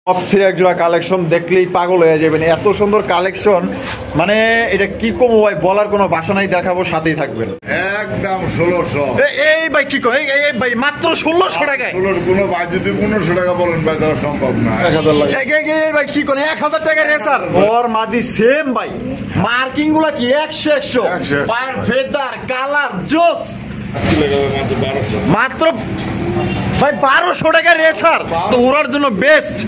অস্থির এক জোড়া কালেকশন দেখলেই পাগল হয়ে যাবেন, এত সুন্দর কালেকশন। মানে এটা কি কম ভাই, বলার কোনো ভাষা নাই, দেখাবো, সাথেই থাকবেন। একদম 1600। এই ভাই কি করে, এই ভাই মাত্র 1600 টাকায়। কোনো ভাই যদি 1500 টাকা বলেন ভাই দেওয়া সম্ভব না। 1000 লাগে। এই ভাই কি করে 1000 টাকা রেসার ওর মাদি সেম ভাই, মার্কিং গুলা কি 100 পায়ের ফেদার কালার জোস। মাত্র ভাই 1200 টাকা রেসার, তো ওরার জন্য বেস্ট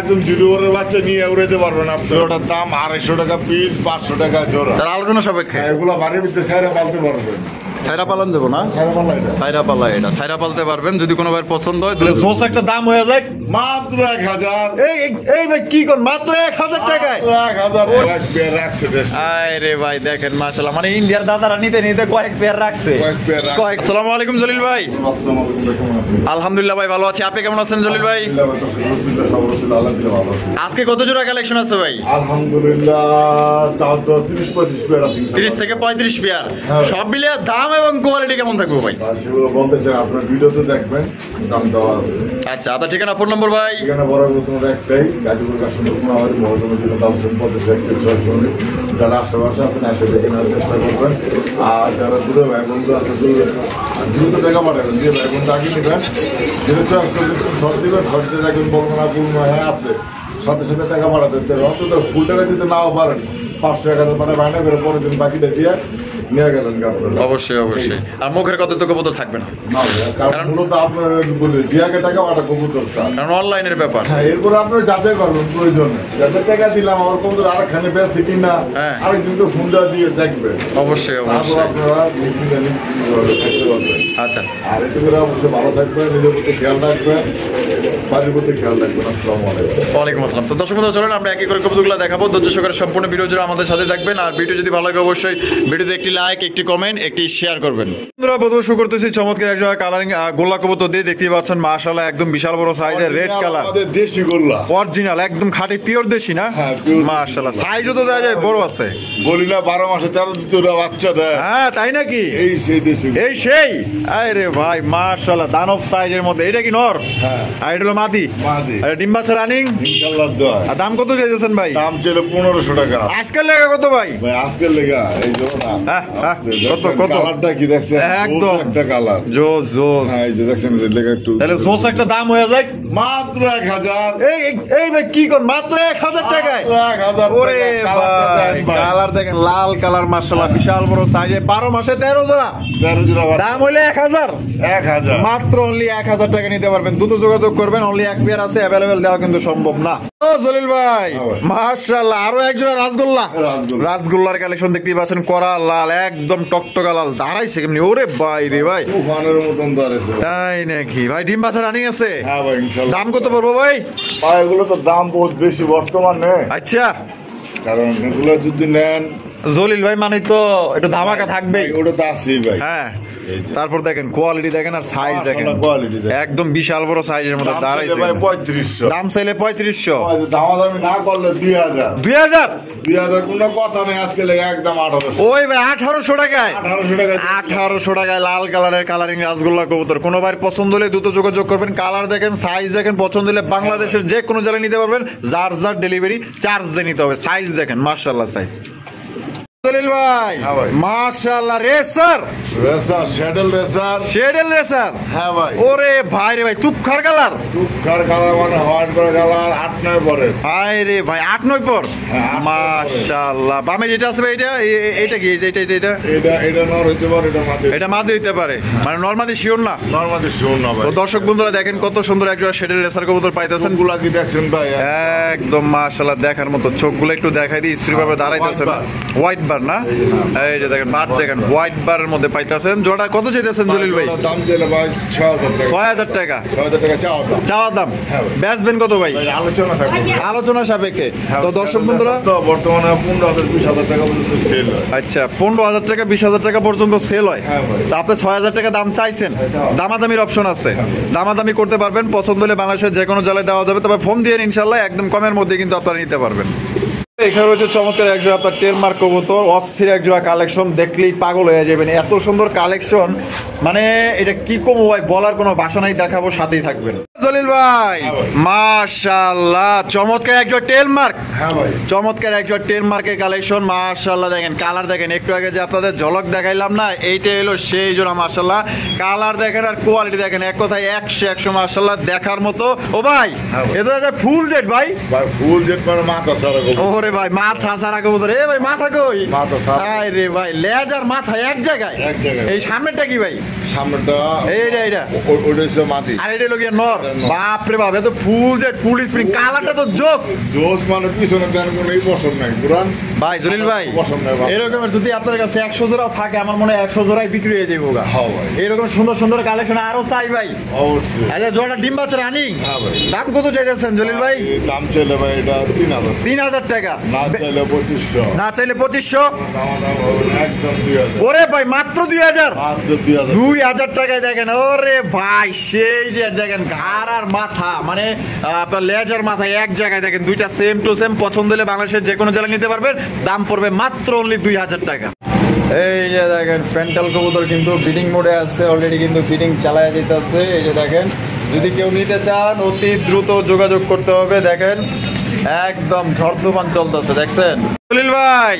একদম জিরো ওরের বাচ্চা নিয়ে উড়াইতে পারবেন আপনি। ওটার দাম 250 টাকা পিস, 500 টাকা জোড়া। তার আলোচনা সাপেক্ষে এগুলো বাড়ির ভিতরে সাইরা পালতে পারবেন। সাইরা পালন দেবো না, সাইরা পালা, এটা সাইরা পালতে পারবেন যদি কোনো ভাই পছন্দ হয়। তাহলে জোস একটা দাম হয়ে যায় মাত্র 1000। এই ভাই কি কোন মাত্র 1000 টাকায় 1000 আরে ভাই দেখেন মাশাআল্লাহ, মানে ইন্ডিয়ার দাদারা নিতে নিতে কয়েক পেয়ার রাখছে। আসসালামু আলাইকুম জলিল ভাই। আলহামদুলিল্লাহ ভাই ভালো আছি, আপনি কেমন আছেন জলিল ভাই? আজকে কত জোড়া কালেকশন আছে ভাই? আলহামদুলিল্লাহ তাও তো 30-35 পেয়ার আছে। 30 থেকে 35 পেয়ার, সব মিলে দাম এবং কোয়ালিটি কেমন থাকবে ভাই? সেগুলো বলতেছেন আপনার ভিডিওতে দেখবেন, দাম দেওয়া আছে। আচ্ছা, আপনার ঠিকানা, ফোন নম্বর ভাই? ঠিকানা বরাবর তোমার একটাই, গাজীপুর কাশিমপুর আমাদের মহকুমা জেলা দামসন 50-1-6 যারা আশেপাশে আছেন এসে দেখে নেওয়ার চেষ্টা করবেন। আর যারা দূরে ভাই বন্ধু আছে দ্রুত টাকা পাঠাবেন, যে ভাই বন্ধু আগে নেবেন, যেটা চয়েস করবেন শর্ট দেবেন, শর্টে রাখবেন, বলবো না পূর্ণ হ্যাঁ আছে, সাথে সাথে টাকা পাঠাতে হচ্ছে। অন্তত ফুল টাকা দিতে নাও পারেন, 500-1000 টাকা বায়না করে পরের দিন বাকিটা দিয়ে নিয়ে গেলেন। অবশ্যই অবশ্যই। আর মুখের কত তো কবুতর থাকবে না, কারণ মূলত আপনার বলে জিয়াকে টাকা পাঠা কবুতরটা, কারণ অনলাইনের ব্যাপার। হ্যাঁ, এরপর আপনার যাচাই করবেন প্রয়োজনে, যাতে টাকা দিলাম আমার কবুতর আরেকখানে বেশি কিনা, আরেকদিন তো ফোন দিয়ে দেখবেন। অবশ্যই তারপর আপনারা নিশ্চিন্তে থাকতে পারবেন। আচ্ছা, আর এতে করে অবশ্যই ভালো থাকবেন, নিজের প্রতি খেয়াল রাখবেন, বাড়ির প্রতি খেয়াল রাখবেন। আসসালামু আলাইকুম। ওয়ালাইকুম আসসালাম। তো দর্শক বন্ধু চলেন আমরা এক এক করে কবুতরগুলো দেখাবো, ধৈর্য সহকারে সম্পূর্ণ ভিডিও জুড়ে আমাদের সাথে থাকবেন। আর ভিডিও যদি ভালো লাগে অবশ্যই ভিডিওতে একটি লাইক, একটি কমেন্ট, একটি শেয়ার করবেন। বন্ধুরা প্রথমে শুরু করতেছি চমৎকার এক জোড়া কালারিং গোল্লা কবুতর দিয়ে, দেখতে পাচ্ছেন মাশাআল্লাহ একদম বিশাল বড় সাইজের রেড কালার, আমাদের দেশি গোল্লা অরিজিনাল একদম খাঁটি পিওর দেশি না? মাশাআল্লাহ সাইজও তো দেখা যায় বড় আছে, বলি না 12 মাসে 13 জোড়া বাচ্চা দেয়। হ্যাঁ তাই নাকি? এই সেই দেশি, এই সেই। আরে ভাই মাশাআল্লাহ দানব সাইজের মধ্যে। এটা কি নর? হ্যাঁ। আর এটা হলো মাদি। আর ডিম বাচ্চা রানিং ইনশাআল্লাহ দোয়া। আর দাম কত চাইছেন ভাই? দাম ছিল 1500 টাকা। আজকাল লেগা কত ভাই? ভাই আজকের লেগা এই যে না কত কত কালারটা কি দেখছেন? একদম একটা কালার জোস জোস। হ্যাঁ, এই যে দেখছেন লেগা একটু, তাহলে জোস একটা দাম হয়ে যায় মাত্র 1000। এই ভাই কি কোন মাত্র 1000 টাকায়? 1000। ওরে ভাই কালার দেখেন, লাল কালার মাশাআল্লাহ, বিশাল বড় সাইজে, 12 মাসে 13 জোড়া, 13 জোড়া দাম হইলে 1000। মাত্র অনলি 1000 টাকা নিতে পারবেন। দ্রুত যোগাযোগ করবেন, অনলি এক পেয়ার আছে, অ্যাভেলেবেল দেওয়া কিন্তু সম্ভব না। ও জলিল ভাই মাশাআল্লাহ আরো এক জোড়া রাসগোল্লার কালেকশন দেখতেই পাচ্ছেন, করা লাল একদম টকটকা লাল, দাঁড়াইছে কেমনি? ওরে ভাই রে ভাই, তুফানের মতন দাঁড়াইছে। তাই নাকি ভাই? ডিম বাচ্চা রানিং আছে? হ্যাঁ ভাই ইনশাআল্লাহ। দাম কত পড়বো ভাই? ভাই এগুলো তো দাম বহুত বেশি বর্তমানে। আচ্ছা, কারণ এগুলো যদি নেন জলিল ভাই মানে তো একটু ধামাকা থাকবেই। ওটা তো আছেই ভাই। হ্যাঁ, তারপর দেখেন কোয়ালিটি দেখেন আর সাইজ দেখেন, একদম বিশাল বড় সাইজের মধ্যে দাঁড়াইছে। ভাই 3500 দাম চাইলে 3500, দামাদামি না করলে 2000 2000 কোনো কথা নেই। আজকে লেগে একদম 1800। ওই ভাই 1800 টাকায়, 1800 টাকায় লাল কালারের কালারিং রাসগোল্লা কবুতর। কোনো ভাই পছন্দ হলে দ্রুত যোগাযোগ করবেন। কালার দেখেন, সাইজ দেখেন, পছন্দ হলে বাংলাদেশের যে কোনো জায়গায় নিতে পারবেন। যার ডেলিভারি চার্জ দিয়ে নিতে হবে। সাইজ দেখেন মাশাআল্লাহ সাইজ। জলিল ভাই মাশাআল্লাহ রেসার শ্যাডেল রেসার। হ্যাঁ ভাই। ওরে ভাই রে ভাই তুখার কালার মানে হোয়াইট করে কালার 8-9 পরে। ভাই রে ভাই 8-9 পর। মাশাআল্লাহ। বামে যেটা আছে ভাই এটা কি? এটা নর হইতে পারে, এটা মাদি হইতে পারে, মানে নরমাদি শিওর না? নরমাদি শিওর না ভাই। তো দর্শক বন্ধুরা দেখেন কত সুন্দর একটা শ্যাডেল রেসার কবুতর পাইতেছেন। চোখগুলা কি দেখছেন ভাই? একদম মাশাআল্লাহ দেখার মতো। চোখগুলো একটু দেখাই দিই, স্ত্রী ভাবে দাঁড়াইতেছেন। হোয়াইট বার না? এই যে দেখেন বার দেখেন, হোয়াইট বারের মধ্যে পাইতেছেন। জোড়া কত চাইতেছেন জলিল ভাই? দাম চাইলে ভাই 6000 টাকা। 6000 টাকা চাওয়া দাম। বেচবেন কত ভাই? আলোচনা সাপেক্ষে। তো দর্শক বন্ধুরা বর্তমানে 15,000-20,000 টাকা পর্যন্ত সেল হয়। আচ্ছা, 15,000 টাকা 20,000 টাকা পর্যন্ত সেল হয়। তা আপনি 6000 টাকা দাম চাইছেন, দামাদামির অপশন আছে, দামাদামি করতে পারবেন। পছন্দ হলে বাংলাদেশের যে কোনো জেলায় দেওয়া যাবে, তবে ফোন দিয়ে ইনশাল্লাহ একদম কমের মধ্যে কিন্তু আপনারা নিতে পারবেন। এখানে রয়েছে চমৎকার একজোড়া আপনার টেলমার্ক কবুতর, অস্থির একজোড়া কালেকশন, দেখলেই পাগল হয়ে যাবেন, এত সুন্দর কালেকশন, মানে এটা কি কম ভাই বলার কোনো ভাষা নাই, দেখাবো সাথেই থাকবেন। জলিল ভাই মাশাআল্লাহ, চমৎকার একজোড়া টেলমার্ক, হ্যাঁ ভাই চমৎকার একজোড়া টেলমার্কের কালেকশন, মাশাআল্লাহ দেখেন কালার দেখেন, একটু আগে যে আপনাদের ঝলক দেখাইলাম না, এইটা হলো সেই জোড়া, মাশাআল্লাহ কালার দেখেন আর কোয়ালিটি দেখেন, এক কথায় 100 মাশাআল্লাহ দেখার মতো। ও ভাই এটা ফুল জেড ভাই, ভাই ফুল জেট মানে মাথা সারা ওরে ভাই মাথা সারা কবুতর, এ ভাই মাথা কই, মাথা সারা, আরে ভাই লেজ আর মাথা এক জায়গায়, এক জায়গায়। এই সামনেটা কি ভাই, সামনেটা এইটা ওটা হচ্ছে মাটি, আর এটা লোক নর, বাপ রে বাপ, এত ফুল জেড ফুল স্প্রিং, কালারটা তো জোস জোস, মানে পিছনে দেন কোনোই পছন্দ নাই পুরান ভাই। জলিল ভাই পছন্দ নাই, এরকমের যদি আপনার কাছে 100 জোড়াও থাকে, আমার মনে হয় 100 জোড়াই বিক্রি হয়ে যাবে গা। হ্যাঁ ভাই, এরকম সুন্দর সুন্দর কালেকশন আরো চাই ভাই। অবশ্যই। আচ্ছা জোড়া ডিম বাচ্চা রানিং, হ্যাঁ ভাই। দাম কত চাইতেছেন জলিল ভাই? দাম চাইলে ভাই এটা 3000, 3000 টাকা, না চাইলে 2500, না চাইলে 2500, দাম হবে না, একদম 2000, ওরে ভাই মাত্র 2000, মাত্র 2000, 2000 টাকায় দেখেন, ওরে ভাই সেই যে দেখেন ঘাড় আর মাথা, মানে আপনার লেজ আর মাথা এক জায়গায় দেখেন, দুইটা সেম টু সেম, পছন্দ হলে বাংলাদেশের যে কোনো জেলায় নিতে পারবেন, দাম পড়বে মাত্র অনলি 2000 টাকা। এই যে দেখেন ফ্যান্টাল কবুতর কিন্তু ফিডিং মোডে আছে, অলরেডি কিন্তু ফিডিং চালায় যেতেছে। এই যে দেখেন, যদি কেউ নিতে চান অতি দ্রুত যোগাযোগ করতে হবে, দেখেন একদম ঝড়-তুফান চলতেছে, দেখছেন জলিল ভাই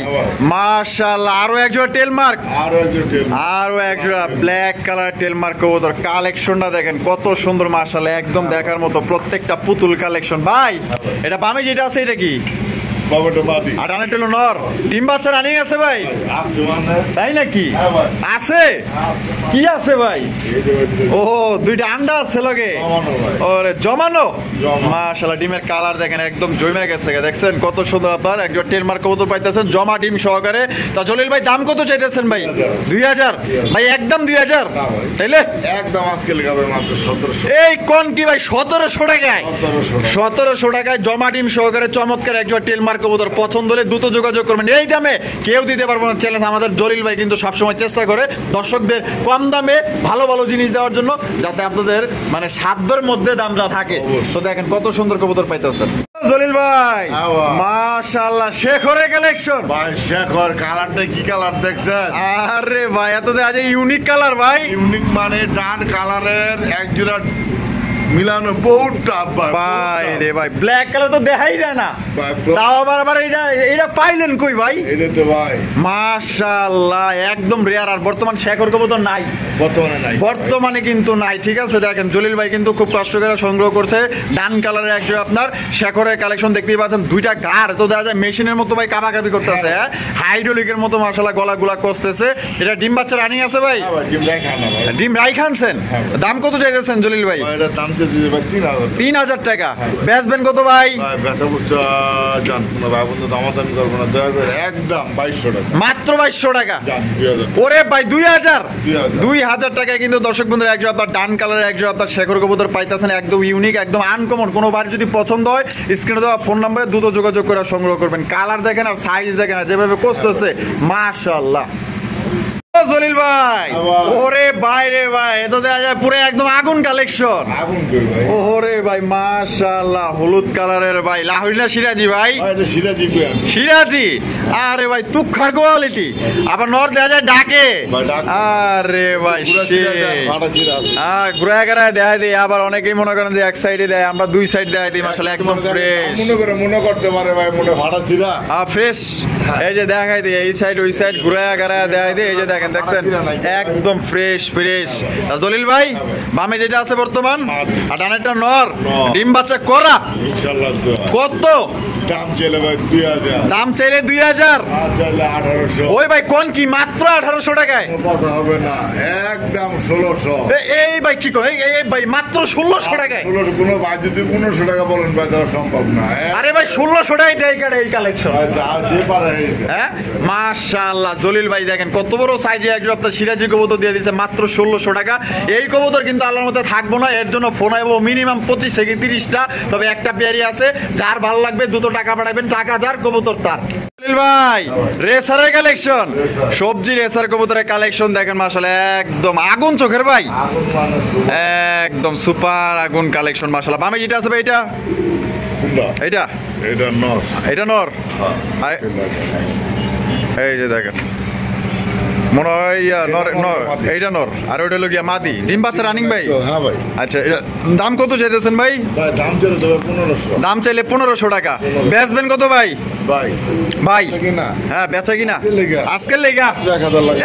মাশাআল্লাহ, আরো একজোড়া টেলমার্ক, আরো একজন টেল, আরো একজোড়া ব্ল্যাক কালার টেলমার্ক কবুতর, কালেকশনটা দেখেন কত সুন্দর মাশাআল্লাহ, একদম দেখার মতো, প্রত্যেকটা পুতুল কালেকশন। ভাই এটা বামে যেটা আছে এটা কি, বাবাটা বাদি আর ডানেরটা হলো নর, ডিম বাচ্চা রানিং আছে ভাই, আছে মানে, তাই নাকি? হ্যাঁ ভাই। আছে কি আছে ভাই? এই যে ও দুইটা আন্ডা আছে লগে, জমানো ভাই। ওরে জমানো, জমা। মাশাআল্লাহ ডিমের কালার দেখেন একদম জমে গেছে, দেখছেন কত সুন্দর, আপনার একজন টেলমার্ক কবুতর পাইতেছেন জমা ডিম সহকারে। তা জলিল ভাই দাম কত চাইতেছেন ভাই? 2000 ভাই, একদম 2000, না ভাই। তাইলে একদম আজকে লেখাবে মাত্র 1700, এই কোন কি ভাই 1700 টাকায়, 1700 টাকায় জমা ডিম সহকারে চমৎকার একজন টেলমার্ক কবুতর, পছন্দ হলে দ্রুত যোগাযোগ করবেন। এই দামে কেউ দিতে পারবো না, চ্যালেঞ্জ আমাদের জলিল ভাই কিন্তু সবসময় চেষ্টা করে দর্শকদের কম দামে ভালো ভালো জিনিস দেওয়ার জন্য, যাতে আপনাদের মানে সাধ্যের মধ্যে দামটা থাকে। তো দেখেন কত সুন্দর কবুতর পাইতেছেন জলিল ভাই, মাশাআল্লাহ শেখরের কালেকশন ভাই। শেখর কালারটা কি কালার দেখছেন? আরে ভাই এত আজ ইউনিক কালার ভাই, ইউনিক মানে ডান কালারের এক জোড়া মিলানো বহুত টাপ ভাই রে ভাই, ব্ল্যাক কালার তো দেখাই যায় না, ভাই। তাও আবার এটা পাইলেন কই ভাই? এটা তো ভাই মাশাআল্লাহ একদম রেয়ার, আর বর্তমান শেখর কবুতর নাই, বর্তমানে নাই, বর্তমানে কিন্তু নাই। ঠিক আছে দেখেন জলিল ভাই কিন্তু খুব কষ্ট করে সংগ্রহ করছে, ডান কালারের একজন আপনার শেখরের কালেকশন দেখতেই পাচ্ছেন, দুইটা গার তো দেখা যায় মেশিনের মতো ভাই কাবাকাবি করতেছে, হাইড্রোলিকের মতো মাশাআল্লাহ গলাগুলা করতেছে। এটা ডিম বাচ্চা রানিং আছে ভাই, ডিম রাখা না ভাই, ডিম রাই খানছেন, দাম কত চাইতেছেন জলিল ভাই? এটা দাম চাইছে ভাই 3000, 3000 টাকা, বেচবেন কত ভাই? ভাই ব্যথা বুঝছো জান কোনো ভাই বন্ধু দামাদামি করবো না, দয়া করে একদম 2200 টাকা, মাত্র 2200 টাকা, জান 2000, ওরে ভাই 2000, 2000 2000 টাকায় কিন্তু দর্শক বন্ধুরা একজন আপনার ডান কালারের একজন আপনার শেখর কবুতর পাইতেছেন, একদম ইউনিক, একদম আনকমন। কোনো বার যদি পছন্দ হয় স্ক্রিনে দেওয়া ফোন নম্বরে দ্রুত যোগাযোগ করে সংগ্রহ করবেন। কালার দেখেন আর সাইজ দেখেন আর যেভাবে করতেছে মাশাআল্লাহ। জলিল ভাই ওরে ভাই রে ভাই, এত দেখা যায় পুরো একদম আগুন কালেকশন, আগুন কই ভাই, ওরে ভাই মাশাআল্লাহ, হলুদ কালারের ভাই, লাহোরি না সিরাজি ভাই? এটা সিরাজি কই আমি, সিরাজি, আরে ভাই তুখার কোয়ালিটি, আবার নর দেখা যায় ডাকে, ভাই ডাকে। আরে ভাই পুরা সে সিরা দেন, ফাটা চিরা আছে। ঘুরা গেড়ায় দেখাই দিই, আবার অনেকেই মনে করেন যে এক সাইডে দেয়, আমরা দুই সাইড দেখাই দিই, মাশাআল্লাহ একদম ফ্রেশ, মনে করতে পারে ভাই মনে ফাটা চিরা, ফ্রেশ। এই যে দেখাই দিই এই সাইড ওই সাইড ঘুরা গেড়ায় দেখাই দিই, এই যে দেখেন দেখছেন একদম ফ্রেশ ফ্রেশ। জলিল ভাই বামে যেটা আছে বর্তমান, আর ডানেরটা নর, ডিম বাচ্চা করা, ইনশাআল্লাহ কত দাম চাইলে ভাই 2000, দাম চাইলে 2000, চাইলে 1800, ওই ভাই কোন কি মাত্র 1800 টাকায়, কথা হবে না, একদম 1600, এই ভাই কি করে, এই ভাই মাত্র 1600 টাকায়, কোনো ভাই যদি 1500 টাকা বলেন ভাই দেওয়া সম্ভব না, আরে ভাই 1600 টাকায় দেয় কারে এই কালেকশন, ভাই যা যে পারে হ্যাঁ মাশাআল্লাহ। জলিল ভাই দেখেন কত বড় সাইজে একজন আপনার সিরাজি কবুতর দিয়ে দিয়েছে মাত্র 1600 টাকা। এই কবুতর কিন্তু আল্লাহর মধ্যে থাকবো না, এর জন্য ফোন আইবো মিনিমাম 25 থেকে 30টা, তবে একটা পেয়ারি আছে, যার ভালো লাগবে দুটো টাকা পাঠাবেন, টাকা যার কবুতর তার। জলিল ভাই রেসারের কালেকশন, সবজি রেসার কবুতরের কালেকশন দেখেন মাশাআল্লাহ একদম আগুন চোখের ভাই, একদম সুপার আগুন কালেকশন মাশাআল্লাহ। বামে যেটা আছে ভাই এটা কোনটা? এইটা এটা নর। এটা নর। হ্যাঁ। আর এই যে দেখেন মনে হয় নর নর, এইটা নর আর ওইটা হলো গিয়া মাদি। ডিম বাচ্চা রানিং ভাই? হ্যাঁ ভাই। আচ্ছা এটা দাম কত চাইতেছেন ভাই? ভাই দাম চলে দেবে 1500। দাম চাইলে 1500 টাকা। বেচবেন কত ভাই? ভাই ভাই কিনা হ্যাঁ বেচা কিনা লেগা। আজকের লেগা 1000 লাগে।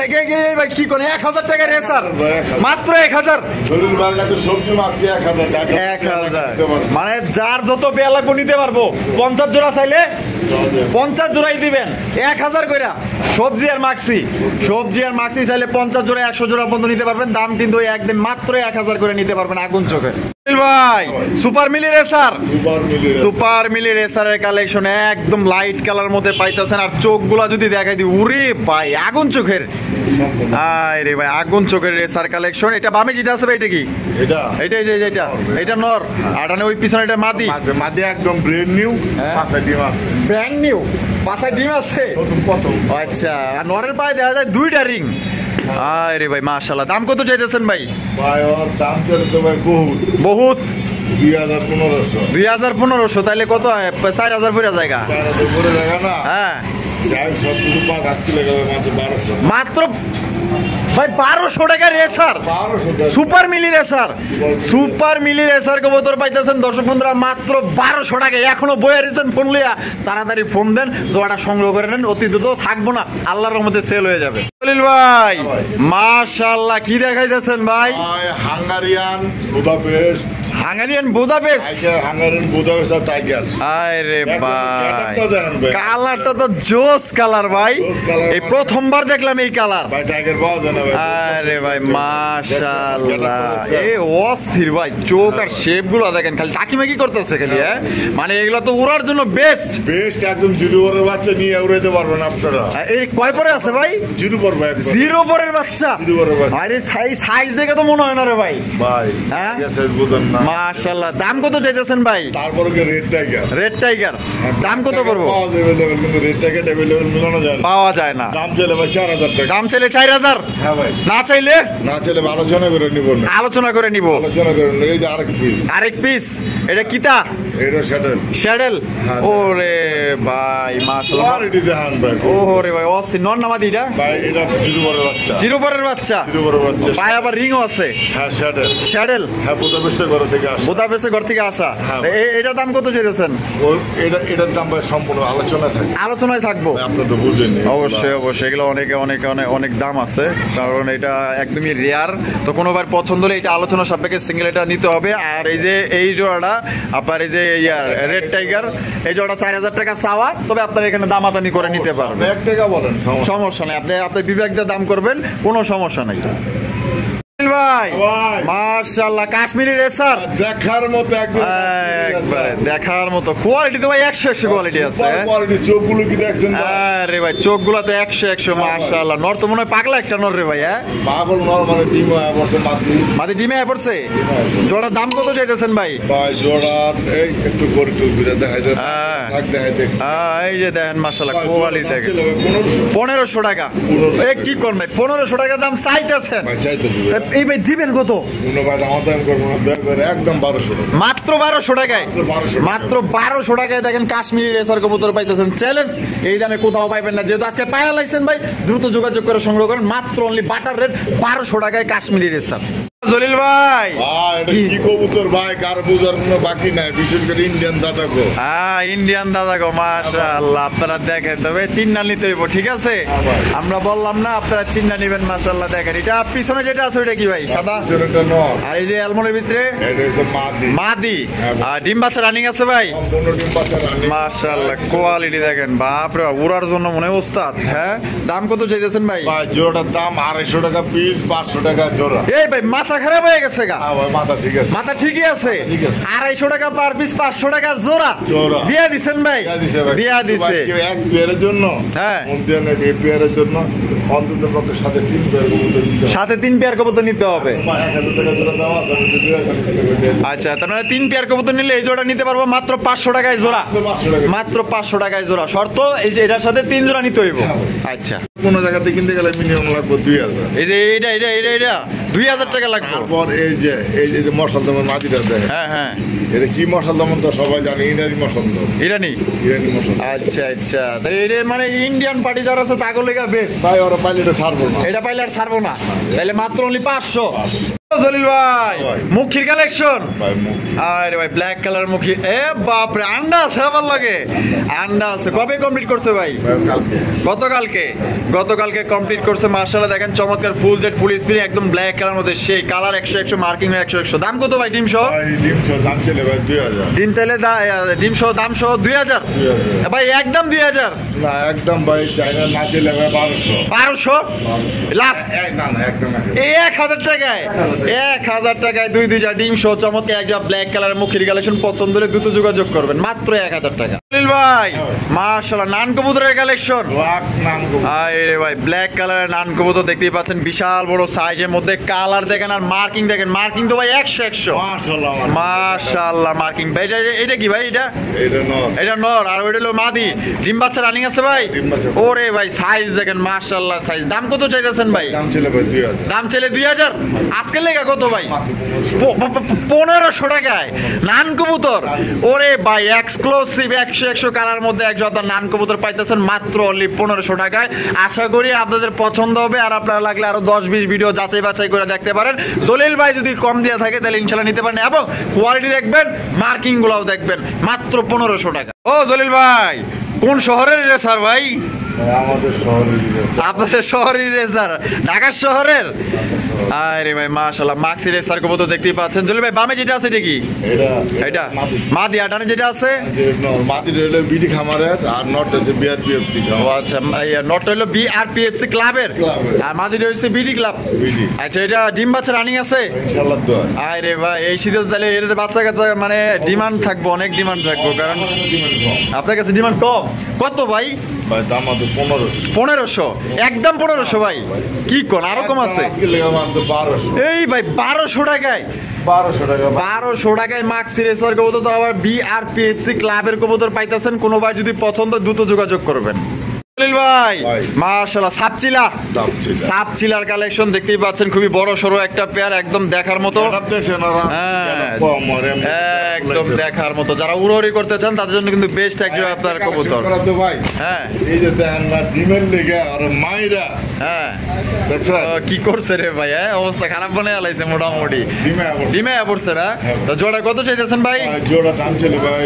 এই ভাই কি করে 1000 টাকা রেসার? মাত্র 1000। শরীর ভালো তো সবজি মাখছি 1000 টাকা। 1000 মানে যার যত বেয়া লাগবে নিতে পারবো। 50 জোড়া চাইলে 50 জোড়াই দিবেন 1000 কইরা। সবজি আর মাক্সি চাইলে 50 জোড়া 100 জোড়া পর্যন্ত নিতে পারবেন। দাম কিন্তু একদম মাত্র 1000 করে নিতে পারবেন আগুন চোখে। ভাই সুপার মিলি রেসার, সুপার মিলি রেসারের কালেকশন একদম লাইট কালার মধ্যে পাইতেছেন। আর চোখগুলা যদি দেখাই দিই উরে ভাই আগুন চোখের। আরে ভাই আগুন চোখের রেসার কালেকশন। এটা বামে যেটা আছে ভাই এটা কি? এটা নর আর ওই পিছনে এটা মাদি। মাদি একদম ব্র্যান্ড নিউ। পাঁচটা ডিম আছে। ব্র্যান্ড নিউ 5টা ডিম আছে। আচ্ছা আর নরের পায়ে দেখা যায় 2টা রিং। আরে ভাই মাশাআল্লাহ। দাম কত চাইতেছেন ভাই? ভাই ওর দাম চলে তো ভাই বহুত 2500। তাইলে কত হয়? 4000 পড়ে জায়গা। 4000 পড়ে জায়গা না। হ্যাঁ যাই সব কিছু 5 কিলো গেলে মাত্র ভাই 1200 টাকা রেসার। 1200 সুপার মিলি রেসার, সুপার মিলি রেসার কবুতর পাইতেছেন দর্শক বন্ধুরা মাত্র 1200 টাকা। এখনো বয়ে রেছেন ফোন লইয়া তাড়াতাড়ি ফোন দেন, জোড়াটা সংগ্রহ করে নেন। অতি দ্রুত থাকবো না, আল্লাহর রহমতে সেল হয়ে যাবে। জলিল ভাই মাশাআল্লাহ কি দেখাইতেছেন ভাই? Hungarian Budapest. Hungarian Budapest. Hungarian Budapest আর টাইগার। আরে ভাই কালারটা তো জোস কালার ভাই। এই প্রথমবার দেখলাম এই কালার। ভাই টাইগার পাওয়া যায় না ভাই। আরে ভাই মাশাআল্লাহ এই অস্থির ভাই। চোখ আর শেপ গুলো দেখেন খালি টাকিমাকি করতেছে খালি। মানে এগুলো তো উড়ার জন্য বেস্ট। একদম জিরো পরের বাচ্চা নিয়ে উড়াইতে পারবেন আপনারা। এই কয় পরে আছে ভাই? জিরো পর ভাই। জিরো পরের বাচ্চা। আরে সাইজ দেখে তো মনে হয় না রে ভাই। ভাই হ্যাঁ সাইজ বুঝেন না। মাশাআল্লাহ। দাম কত চাইতেছেন ভাই? তারপরে কি রেড টাইগার। রেড টাইগার দাম কত করবো? পাওয়া যাবে কিন্তু রেড টাইগার अवेलेबल মিলানো যায় না। পাওয়া যায় না। দাম চলে ভাই 4000 টাকা। দাম চাইলে 4000। হ্যাঁ ভাই। না চাইলে আলোচনা করে নিব না। আলোচনা করে নিব। আলোচনা করে নিব। এই যে আরেক পিস এটা কিতা? এটা শ্যাডেল। ওরে ভাই মাশাআল্লাহ। কোয়ালিটি দেখান ভাই। ওরে ভাই অসি নন নামাদি এটা ভাই এটা জিরো পরের বাচ্চা। জিরো পরের বাচ্চা। পায়ে আবার রিংও আছে। হ্যাঁ শ্যাডেল। হ্যাঁ বুদাপেস্টের ঘর থেকে আসা। বুদাপেস্টের ঘর থেকে আসা। এটার দাম কত চাইতেছেন? এটার দাম ভাই সম্পূর্ণ আলোচনায় থাকবো। আপনি তো বুঝেন। অবশ্যই এগুলো অনেক দাম আছে কারণ এটা একদমই রেয়ার। তো কোনোবার পছন্দ হলে এটা আলোচনা সাপেক্ষে সিঙ্গেল এটা নিতে হবে। আর এই জোড়াটা আপনার এই যে রেড টাইগার এই জোড়া 4000 টাকা চাওয়া। তবে আপনার এখানে দামাদানি করে নিতে পারবেন। 1 টাকা বলেন সমস্যা নেই। আপনার বিবেক দিয়ে দাম করবেন, কোনো সমস্যা নাই। ভাই মাশাআল্লাহ কাশ্মীরি রেসার দেখার মতো একদম দেখার মতো কোয়ালিটি তো ভাই 100 কোয়ালিটি আছে। চোখগুলো কি দেখছেন? আরে ভাই চোখগুলো তো 100 মাশাআল্লাহ। নর তো মনে হয় পাগলা একটা নর রে ভাই। পাগল নর মানে ডিম পড়ছে মাদি ডিমে পড়ছে। জোড়ার দাম কত চাইতেছেন ভাই? ভাই জোড়া এই একটু করে টুকরা দেখাই দেন। থাক দেখাই দেখ। এই যে দেখেন মাশাআল্লাহ কোয়ালিটি দেখেন 1500 টাকা। এই কি কোন ভাই 1500 টাকা দাম চাইতেছেন? ভাই চাইতেছি। এই ভাই দিবেন কত? একদম 1200 মাত্র 1200 টাকায়। মাত্র 1200 টাকায় দেখেন কাশ্মীরি রেসার কবুতর পাইতেছেন। চ্যালেঞ্জ এই দামে কোথাও পাইবেন না। যেহেতু আজকে পায়া লাইছেন ভাই দ্রুত যোগাযোগ করে সংগ্রহ করেন। মাত্র অনলি বাটার রেট 1200 টাকায় কাশ্মীরি রেসার। জলিল ভাই কি কবুতর ভাই কার বুঝার কোনো বাকি নাই, বিশেষ করে ইন্ডিয়ান দাদা গো। ইন্ডিয়ান দাদা গো মাশাআল্লাহ। আপনারা দেখেন তবে চিন্না নিতে হইব, ঠিক আছে? আমরা বললাম না আপনারা চিন্না নেবেন। মাশাআল্লাহ দেখেন এটা পিছনে যেটা আছে ওটা কি ভাই? সাদা। আর এই যে অ্যালমন্ডের ভিতরে মাদি। আর ডিম বাচ্চা রানিং আছে ভাই। মাশাআল্লাহ কোয়ালিটি দেখেন বাপরে উড়ার জন্য মনে হয় ওস্তাদ। হ্যাঁ দাম কত চাইতেছেন ভাই? ভাই জোড়াটার দাম 250 টাকা পিস, 500 টাকা জোড়া। এই ভাই মাথা খারাপ হয়ে গেছে গা? মাথা ঠিক আছে। মাথা ঠিকই আছে। 250 টাকা পার পিস, 500 টাকা জোড়া দিয়া দিছেন ভাই। দিয়া দিছে এক পেয়ারের জন্য। হ্যাঁ এই পেয়ারের জন্য অন্তত পক্ষে সাথে 3 পেয়ার কবুতর নিতে হবে। সাথে 3 পেয়ার কবুতর নিতে হবে। 1000 টাকা জোড়া দাম আছে। আচ্ছা তার মানে 3 পেয়ার কবুতর নিলে এই জোড়া নিতে পারবো মাত্র 500 টাকায় জোড়া। মাত্র 500 টাকায় জোড়া। শর্ত এই যে এটার সাথে 3 জোড়া নিতে হইব। আচ্ছা কোন জায়গাতে কিনতে গেলে মিনিমাম লাগবে 2000। এই যে এটা 2000 টাকা লাগবে। তারপর এই যে মশাল দমন মাটিটা দেখেন, হ্যাঁ এটা কি মশাল দমন তো সবাই জানে, ইরানি মশাল দমন, ইরানি মশাল। আচ্ছা তাহলে এটা মানে ইন্ডিয়ান পার্টি যারা আছে তাগো লেগা বেশ, তাই ওরা পাইলে এটা ছাড়বো না, এটা পাইলে আর ছাড়বো না, তাহলে মাত্র অনলি 500। জলিল ভাই মুখির কালেকশন, আরে ভাই ব্ল্যাক কালার মুখি, এ বাপরে আন্ডা আছে আবার লাগে, আন্ডা আছে। কবে কমপ্লিট করছে ভাই? গতকালকে কমপ্লিট করছে। মাশাআল্লাহ দেখেন চমৎকার ফুল জেড ফুল স্প্রিং একদম ব্ল্যাক কালার মধ্যে, সেই কালার 100 মার্কিং 100। দাম কত ভাই ডিম সহ? দাম চলে ভাই 2000, ডিম চাইলে ডিম সহ দাম সহ 2000 ভাই, একদম 2000 না, একদম ভাই চাইনা না চলে ভাই 1200 লাস্ট, না একদম 1000 টাকায়, 1000 টাকায় দুইটা ডিম সহ চমৎকার একটা ব্ল্যাক কালারের মুখির কালেকশন। পছন্দ হলে দ্রুত যোগাযোগ করবেন, মাত্র 1000 টাকা। জলিল ভাই মাশাআল্লাহ নান কবুতরের কালেকশন, আরে ভাই ব্ল্যাক কালারের নান কবুতর দেখতেই পাচ্ছেন, বিশাল বড় সাইজের মধ্যে, কালার দেখেন আর মার্কিং দেখেন, মার্কিং তো ভাই 100 মাশাআল্লাহ মার্কিং ভাই। এটা কি ভাই? এটা নর আর ওইটা হলো মাদি, ডিম বাচ্চা রানিং আছে ভাই। ওরে ভাই সাইজ দেখেন মাশাআল্লাহ সাইজ। দাম কত চাইতেছেন ভাই? দাম চাইলে 2000, আজকে লেগা কত ভাই? 1500 টাকায় নান কবুতর। ওরে ভাই এক্সক্লুসিভ 100 কালার মধ্যে এক জোড়া নান কবুতর পাইতেছেন মাত্র অনলি 1500 টাকায়। আশা করি আপনাদের পছন্দ হবে, আর আপনারা লাগলে আরো 10-20 ভিডিও যাচাই বাছাই করে দেখতে পারেন। জলিল ভাই যদি কম দেওয়া থাকে তাহলে ইনশাল্লাহ নিতে পারেন, এবং কোয়ালিটি দেখবেন, মার্কিং গুলাও দেখবেন, মাত্র 1500 টাকা। ও জলিল ভাই কোন শহরের রেসার ভাই? আপনাদের শহরের রেসার, ঢাকার শহরের। আরে ভাই মাশাআল্লাহ মাক্সি রেসার কবুতর দেখতেই পাচ্ছেন। জলিল ভাই বামে যেটা আছে এটা কি? এটা মাদি, আর ডানে যেটা আছে মাদি হলো বিডি খামারের, আর নট হচ্ছে বিআরপিএফসি। ও আচ্ছা, নট হলো বিআরপিএফসি ক্লাবের, আর মাদি হচ্ছে বিডি ক্লাব। আচ্ছা এটা ডিম বাচ্চা রানিং আছে ইনশাআল্লাহ। আরে ভাই এই শীতে তাহলে এটাতে বাচ্চা কাচ্চা মানে ডিমান্ড থাকবো, অনেক ডিমান্ড থাকবো, কারণ আপনার কাছে ডিমান্ড কম। কত ভাই? ভাই দাম আছে 1500, একদম 1500 ভাই। কি কোন আরো কম আছে? এই ভাই 1200 টাকায়, 1200 টাকায় মাক্সি রেসার কবুতর, তো আবার বিআরপিএফসি ক্লাবের কবুতর পাইতেছেন। কোনো ভাই যদি পছন্দ দ্রুত যোগাযোগ করবেন। ভাই মাশাআল্লাহ সাপচিলার কালেকশন দেখতেই পাচ্ছেন, খুবই বড় সরো একটা পেয়ার, একদম দেখার মতো, একদম দেখার মতো। যারা উড়াউড়ি করতে চান তাদের জন্য কিন্তু বেস্ট একজন আপনার কবুতর। হ্যাঁ এই যে দেখেন না ডিমের লেগে আর মাইরা, হ্যাঁ কি করছে রে ভাই, অবস্থা খারাপ বানায় আলাইছে মোটামুটি, ডিমে পড়ছে না। তো জোড়া কত চাইতেছেন ভাই? জোড়া দাম ছিল ভাই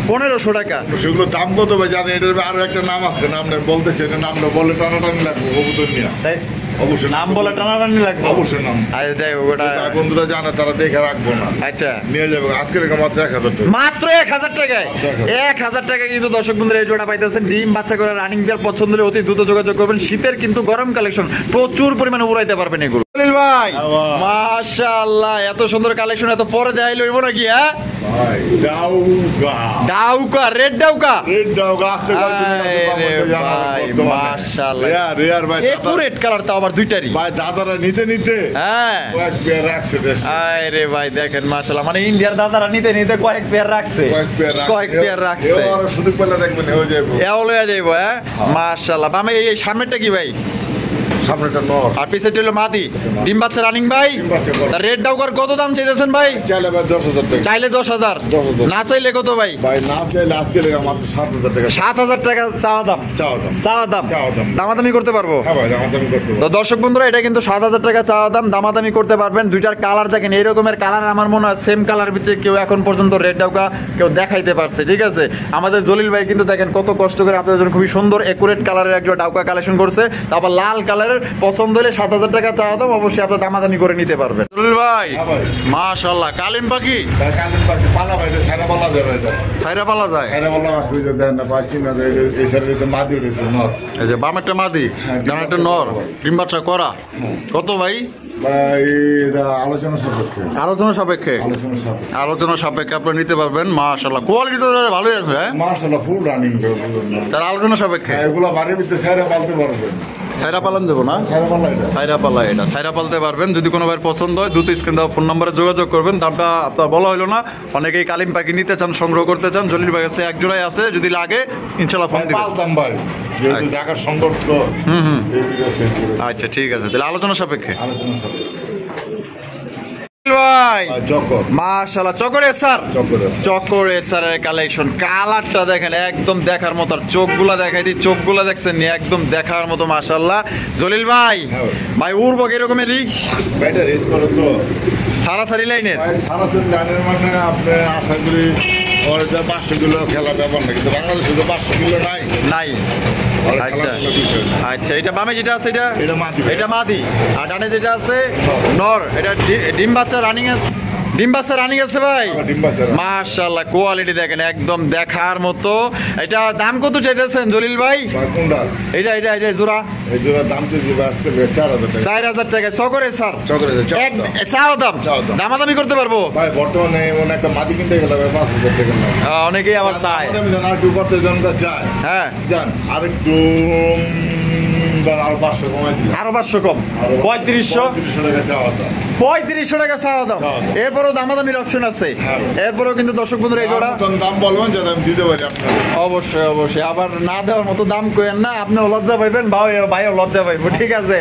1500 টাকা। সেগুলো দাম কত ভাই জানেন? এটার আরো একটা নাম আছে, নাম বলতেছে, নামটা বলে টানাটানি লাগবে কবুতর নিয়ে। অবশ্যই নাম বলে টানাটানি লাগবে, অবশ্যই নাম। আচ্ছা যাই হোক, ওটা বন্ধুরা জানে, তারা দেখে রাখবো না। আচ্ছা নিয়ে যাবে আজকে মাত্র 1000 টাকা, মাত্র 1000 টাকায়। 1000 টাকা কিন্তু দর্শক বন্ধুরা এই জোড়া পাইতেছেন। ডিম বাচ্চা করে রানিং বিয়ার পছন্দ হলে অতি দ্রুত যোগাযোগ করবেন। শীতের কিন্তু গরম কালেকশন, প্রচুর পরিমাণে উড়াইতে পারবেন এগুলো। জলিল ভাই মাশাআল্লাহ এত সুন্দর কালেকশন, এত পরে দেখাইলো হইব নাকি? হ্যাঁ ভাই ডাউকা রেড ডাউকা আছে ভাই মাশাআল্লাহ, রেয়ার ভাই, একুরেট কালার, তাও আবার দুইটারই ভাই। দাদারা নিতে হ্যাঁ কয়েক পেয়ার রাখছে। আরে ভাই দেখেন মাশাআল্লাহ, মানে ইন্ডিয়ার দাদারা নিতে কয়েক পেয়ার রাখছে, কয়েক পেয়ার রাখছে। আর সুযোগ পেলে দেখবেন হয়ে যাবে, লয়ে যাইবো। হ্যাঁ মাশাআল্লাহ। বামে এই সামনেটা কি ভাই? সামনেটা নর, আর পিছেটা হলো মাদি, ডিম বাচ্চা রানিং ভাই। রেড ডাউকার কত দাম চাইতেছেন ভাই? চাইলে ভাই 10000 টাকা, চাইলে 10000, না চাইলে কত ভাই? ভাই না চাইলে আজকে লেগে মাত্র 7000 টাকা, 7000 টাকা চাওয়া দাম, দামাদামি করতে পারবো। হ্যাঁ ভাই দামাদামি করতে পারবো। তো দর্শক বন্ধুরা এটা কিন্তু 7000 টাকা চাওয়া দাম, দামাদামি করতে পারবেন। দুইটার কালার দেখেন, এই রকমের কালার আমার মনে হয় সেম কালার ভিতরে কেউ এখন পর্যন্ত রেড ডাউকা কেউ দেখাইতে পারছে। ঠিক আছে, আমাদের জলিল ভাই কিন্তু দেখেন কত কষ্ট করে আপনাদের জন্য খুবই সুন্দর একুরেট কালারের একটা ডাউকা কালেকশন করছে, তারপর লাল কালারের। পছন্দ হলে 7000 টাকা চাওয়া দাম, অবশ্যই আপনার দামাদামি করে নিতে পারবেন। জলিল ভাই মাশাআল্লাহ কালিম পাখি, পালা ভাই ছাইরা পালা যায়, ছাইরা পালা যায়, ছাইরা পালা হই যায় দেন না পাচ্ছি না। এই সাইডে মাদি উঠেছে নর, এই যে বাম একটা মাদি, ডান একটা নর, ডিম বাচ্চা করা। কত ভাই? আলোচনা সাপেক্ষে আপনারা নিতে পারবেন। মাশাআল্লাহ কোয়ালিটি তো ভালোই আছে, মাশাআল্লাহ ফুল রানিং। তার আলোচনা সাপেক্ষে এগুলো বাড়ির ভিতরে ছাইরা পালতে পারবেন, ছাইরা পালন দেবো না, ছাইরা পালা, এটা ছাইরা পালতে পারবেন। যদি কোনো ভাই পছন্দ হয় দ্রুত স্ক্রিন দেওয়া ফোন নম্বরে যোগাযোগ করবেন। দামটা আপনার বলা হইলো না, অনেকেই কালিম পাখি নিতে চান, সংগ্রহ করতে চান। জলিল ভাই কাছে এক জোড়াই আছে, যদি লাগে ইনশাআল্লাহ ফোন দিবেন। যেহেতু ঢাকার সংগ্রহ তো আচ্ছা ঠিক আছে, তাহলে আলোচনা সাপেক্ষে। ভাই চকর মাশাআল্লাহ চকরে স্যার চকরে চকরে স্যারের কালেকশন কালারটা দেখেন একদম দেখার মতো আর চোখগুলা দেখাই দিই চোখগুলা দেখছেন নি একদম দেখার মতো মাশাআল্লাহ জলিল ভাই হ্যাঁ ভাই উড়বো এরকমেরই ব্যাটা রেস করো তো সারাসারি লাইনের ভাই সারাসারি লাইনের মানে আপনি আশা করি পরে যা 500 কিলো খেলা ব্যাপার না কিন্তু বাংলাদেশে তো 500 কিলো নাই নাই আর আচ্ছা খেলার কোনো বিষয় না। আচ্ছা এটা বামে যেটা আছে এটা এটা মাদি। এটা মাদি আর ডানে যেটা আছে নর। নর এটা ডিম বাচ্চা রানিং আছে ডিম বাচ্চা রানিং আছে ভাই আমার ডিম বাচ্চা রানিং। মাশাআল্লাহ কোয়ালিটি দেখেন একদম দেখার মতো এটা দাম কত চাইতেছেন জলিল ভাই ভাই কোনটা এটা এটা এটা জোড়া এই জোড়া দাম তো যে আজকে 4000 টাকা 4000 টাকা চকরে স্যার চকরে এক চাও দাম চাও দাম। দামাদামি করতে পারবো ভাই বর্তমানে এমন একটা মাটি কিনতে গেলে ভাই 5000 টাকা না অনেকেই আবার চায় আমি জানা একটু করতে জনটা চায় হ্যাঁ জান আরেকটু ধর আর 500 কমাই দিই আরো 500 কম 3500 3500 টাকা চাওয়া দাম 3500 টাকা চাওয়া দাম চাওয়া দাম। এরপরও দামাদামির অপশন আছে হ্যাঁ। এরপরও কিন্তু দর্শক বন্ধুরা এই জোড়া কোন দাম বলবেন যে আমি দিতে পারি আপনাকে অবশ্যই অবশ্যই আবার না দেওয়ার মতো দাম করেন না আপনিও লজ্জা পাইবেন ভাইও লজ্জা পাইবো ঠিক আছে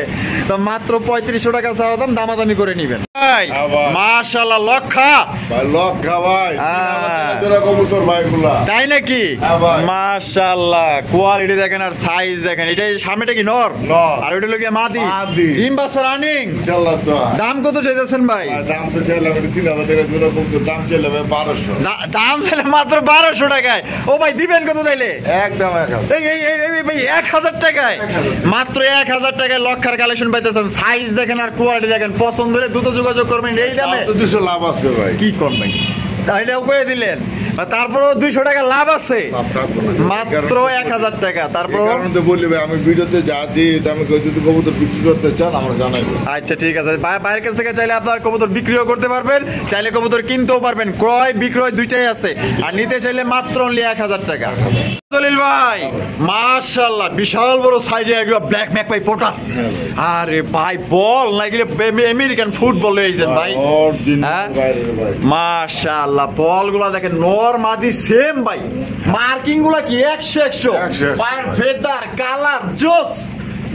তো মাত্র 3500 টাকা চাওয়া দাম দামাদামি করে নিবেন ভাই আবার। মাশাআল্লাহ লক্ষা ভাই লক্ষা ভাই হ্যাঁ। জোড়া কবুতর ভাইগুলা তাই নাকি হ্যাঁ ভাই। মাশাআল্লাহ কোয়ালিটি দেখেন আর সাইজ দেখেন এটা সামনেটা কি নর নর। আর ওইটা লোকে মাদি মাদি। ডিম বাচ্চা রানিং ইনশাআল্লাহ তো দাম কত চাইতেছেন ভাই আর দাম তো চাইলাম 3000 টাকা জোড়া কবুতর দাম চাইলাম 1200 দাম চাইলে মাত্র 1200 টাকায় ও ভাই দিবেন কত তাইলে একদম 1000 এই এই এই এই ভাই 1000 টাকায় 1000 মাত্র 1000 টাকায় লক্ষার কালেকশন পাইতেছেন সাইজ দেখেন আর কোয়ালিটি দেখেন পছন্দ হলে দ্রুত যোগাযোগ করবেন এই দামে তো 200 লাভ আছে ভাই কি করবেন তাইলেও কয়ে দিলেন তারপরও 200 টাকা লাভ আছে লাভ থাকবে না মাত্র 1000 টাকা তারপর এই কারণে তো বলি ভাই আমি ভিডিওতে যা দিই দামে কেউ যদি কবুতর বিক্রি করতে চান আমরা জানাইবো আচ্ছা ঠিক আছে বাইরের কাছ থেকে চাইলে আপনার কবুতর বিক্রিও করতে পারবেন চাইলে কবুতর কিনতেও পারবেন ক্রয় বিক্রয় দুইটাই আছে আর নিতে চাইলে মাত্র অনলি 1000 টাকা জলিল ভাই মাশাআল্লাহ বিশাল বড় সাইজে একবার ব্ল্যাক ম্যাকপাই পোটার আরে ভাই বল নাকি আমেরিকান ফুটবল হয়েছেন ভাই অরিজিনাল হ্যাঁ? বাইরে ভাই মাশাআল্লাহ বলগুলা দেখেন নর মাদি সেম ভাই মার্কিং গুলা কি 100 100 পায়ের ফেদার কালার জোস